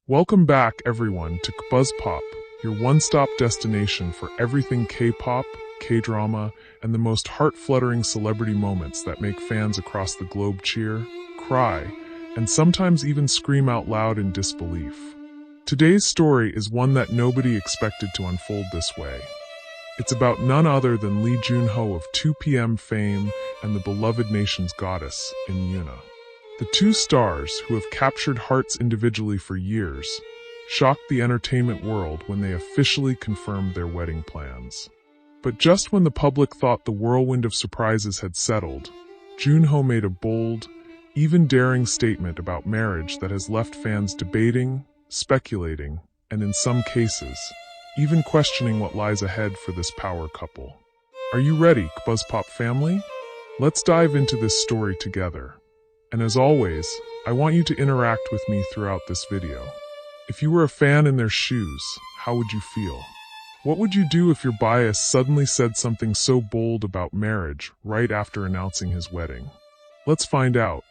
Welcome back, everyone, to KBUZZPOP, your one-stop destination for everything K-pop, K-drama, and the most heart-fluttering celebrity moments that make fans across the globe cheer, cry, and sometimes even scream out loud in disbelief. Today's story is one that nobody expected to unfold this way. It's about none other than Junho of 2PM fame and the beloved nation's goddess, Yoona. The two stars, who have captured hearts individually for years, shocked the entertainment world when they officially confirmed their wedding plans. But just when the public thought the whirlwind of surprises had settled, Junho made a bold, even daring statement about marriage that has left fans debating, speculating, and in some cases, even questioning what lies ahead for this power couple. Are you ready, KBUZZPOP family? Let's dive into this story together. And as always, I want you to interact with me throughout this video. If you were a fan in their shoes, how would you feel? What would you do if your bias suddenly said something so bold about marriage right after announcing his wedding? Let's find out.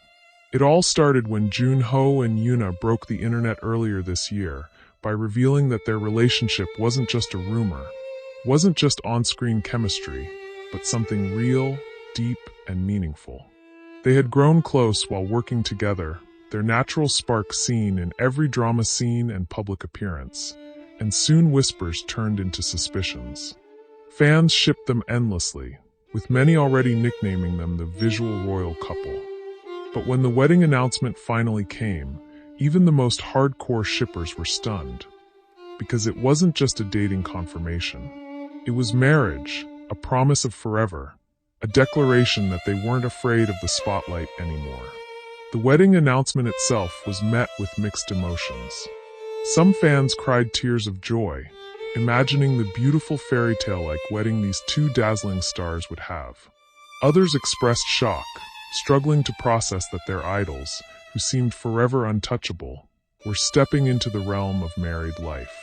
It all started when Jun Ho and Yoona broke the internet earlier this year by revealing that their relationship wasn't just a rumor, wasn't just on-screen chemistry, but something real, deep, and meaningful. They had grown close while working together, their natural spark seen in every drama scene and public appearance, and soon whispers turned into suspicions. Fans shipped them endlessly, with many already nicknaming them the visual royal couple. But when the wedding announcement finally came, even the most hardcore shippers were stunned, because it wasn't just a dating confirmation. It was marriage, a promise of forever, a declaration that they weren't afraid of the spotlight anymore. The wedding announcement itself was met with mixed emotions. Some fans cried tears of joy, imagining the beautiful fairy tale-like wedding these two dazzling stars would have. Others expressed shock, struggling to process that their idols, who seemed forever untouchable, were stepping into the realm of married life.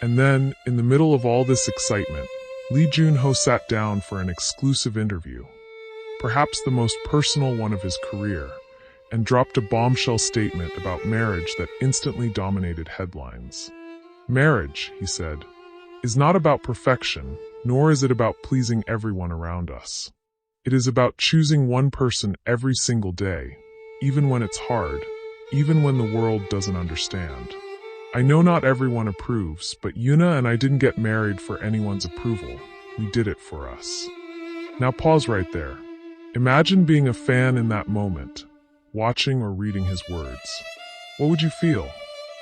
And then, in the middle of all this excitement, Junho sat down for an exclusive interview, perhaps the most personal one of his career, and dropped a bombshell statement about marriage that instantly dominated headlines. Marriage, he said, is not about perfection, nor is it about pleasing everyone around us. It is about choosing one person every single day, even when it's hard, even when the world doesn't understand. I know not everyone approves, but Yoona and I didn't get married for anyone's approval. We did it for us. Now pause right there. Imagine being a fan in that moment, watching or reading his words. What would you feel?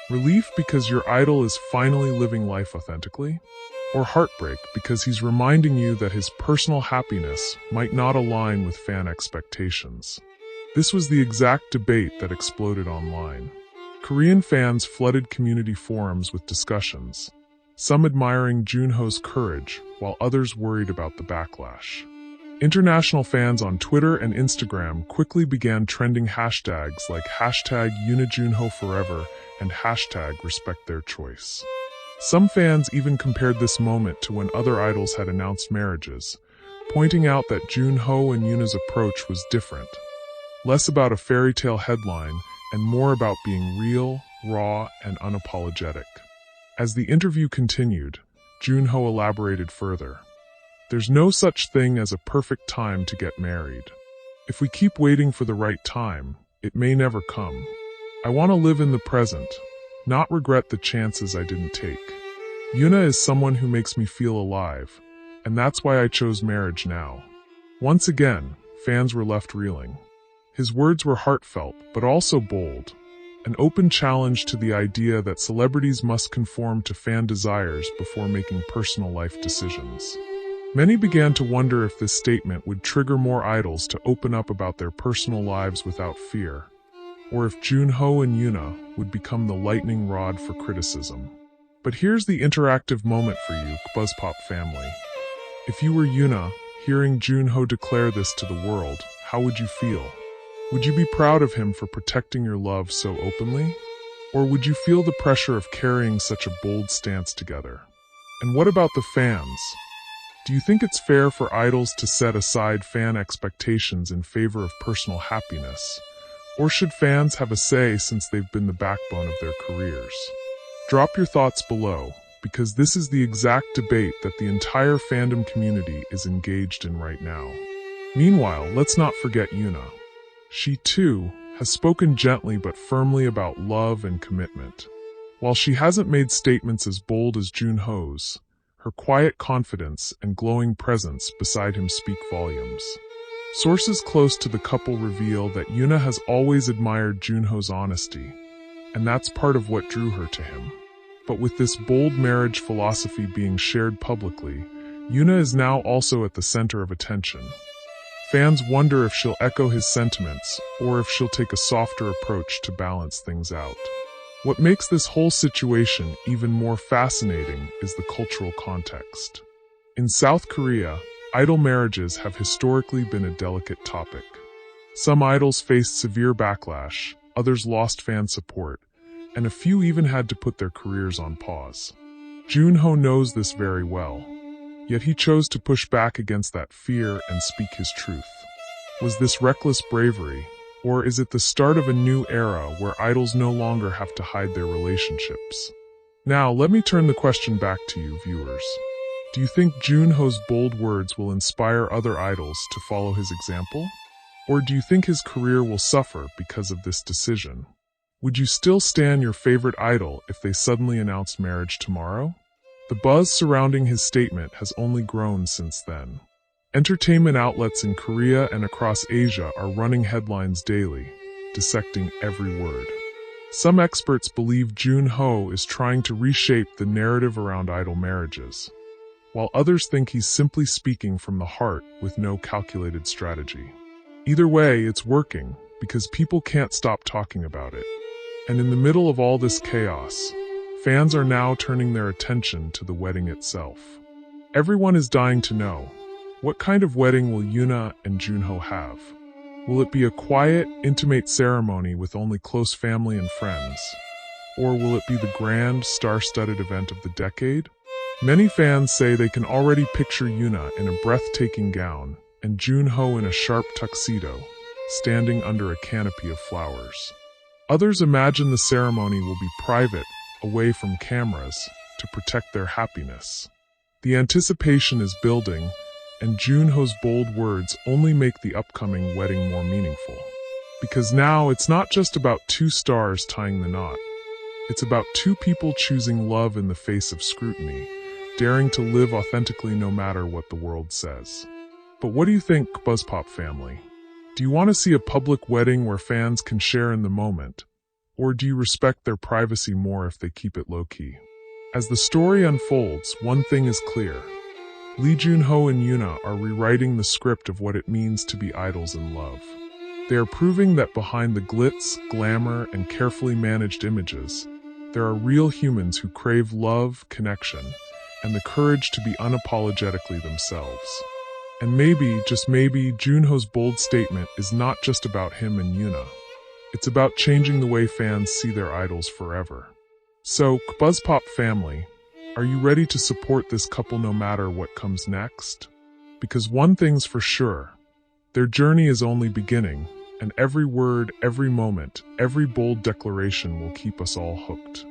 Relief because your idol is finally living life authentically? Or heartbreak because he's reminding you that his personal happiness might not align with fan expectations? This was the exact debate that exploded online. Korean fans flooded community forums with discussions, some admiring Junho's courage, while others worried about the backlash. International fans on Twitter and Instagram quickly began trending hashtags like #YoonaJunhoForever and #RespectTheirChoice. Some fans even compared this moment to when other idols had announced marriages, pointing out that Junho and Yoona's approach was different, less about a fairy tale headline and more about being real, raw, and unapologetic. As the interview continued, Junho elaborated further. There's no such thing as a perfect time to get married. If we keep waiting for the right time, it may never come. I want to live in the present, not regret the chances I didn't take. Yoona is someone who makes me feel alive, and that's why I chose marriage now. Once again, fans were left reeling. His words were heartfelt, but also bold, an open challenge to the idea that celebrities must conform to fan desires before making personal life decisions. Many began to wonder if this statement would trigger more idols to open up about their personal lives without fear, or if Junho and Yoona would become the lightning rod for criticism. But here's the interactive moment for you, KBUZZPOP family. If you were Yoona, hearing Junho declare this to the world, how would you feel? Would you be proud of him for protecting your love so openly? Or would you feel the pressure of carrying such a bold stance together? And what about the fans? Do you think it's fair for idols to set aside fan expectations in favor of personal happiness? Or should fans have a say since they've been the backbone of their careers? Drop your thoughts below, because this is the exact debate that the entire fandom community is engaged in right now. Meanwhile, let's not forget Yoona. She, too, has spoken gently but firmly about love and commitment. While she hasn't made statements as bold as Junho's, her quiet confidence and glowing presence beside him speak volumes. Sources close to the couple reveal that Yoona has always admired Junho's honesty, and that's part of what drew her to him. But with this bold marriage philosophy being shared publicly, Yoona is now also at the center of attention. Fans wonder if she'll echo his sentiments, or if she'll take a softer approach to balance things out. What makes this whole situation even more fascinating is the cultural context. In South Korea, idol marriages have historically been a delicate topic. Some idols faced severe backlash, others lost fan support, and a few even had to put their careers on pause. Junho knows this very well, yet he chose to push back against that fear and speak his truth. Was this reckless bravery, or is it the start of a new era where idols no longer have to hide their relationships? Now, let me turn the question back to you, viewers. Do you think Junho's bold words will inspire other idols to follow his example? Or do you think his career will suffer because of this decision? Would you still stan your favorite idol if they suddenly announced marriage tomorrow? The buzz surrounding his statement has only grown since then. Entertainment outlets in Korea and across Asia are running headlines daily, dissecting every word. Some experts believe Junho is trying to reshape the narrative around idol marriages, while others think he's simply speaking from the heart with no calculated strategy. Either way, it's working, because people can't stop talking about it. And in the middle of all this chaos, fans are now turning their attention to the wedding itself. Everyone is dying to know, what kind of wedding will Yoona and Junho have? Will it be a quiet, intimate ceremony with only close family and friends? Or will it be the grand, star-studded event of the decade? Many fans say they can already picture Yoona in a breathtaking gown and Junho in a sharp tuxedo, standing under a canopy of flowers. Others imagine the ceremony will be private, away from cameras, to protect their happiness. The anticipation is building, and Junho's bold words only make the upcoming wedding more meaningful. Because now it's not just about two stars tying the knot. It's about two people choosing love in the face of scrutiny, daring to live authentically no matter what the world says. But what do you think, KBUZZPOP family? Do you want to see a public wedding where fans can share in the moment? Or do you respect their privacy more if they keep it low-key? As the story unfolds, one thing is clear. Jun Ho and Yoona are rewriting the script of what it means to be idols in love. They are proving that behind the glitz, glamour, and carefully managed images, there are real humans who crave love, connection, and the courage to be unapologetically themselves. And maybe, just maybe, Junho's bold statement is not just about him and Yoona. It's about changing the way fans see their idols forever. So, KBUZZPOP family, are you ready to support this couple no matter what comes next? Because one thing's for sure, their journey is only beginning, and every word, every moment, every bold declaration will keep us all hooked.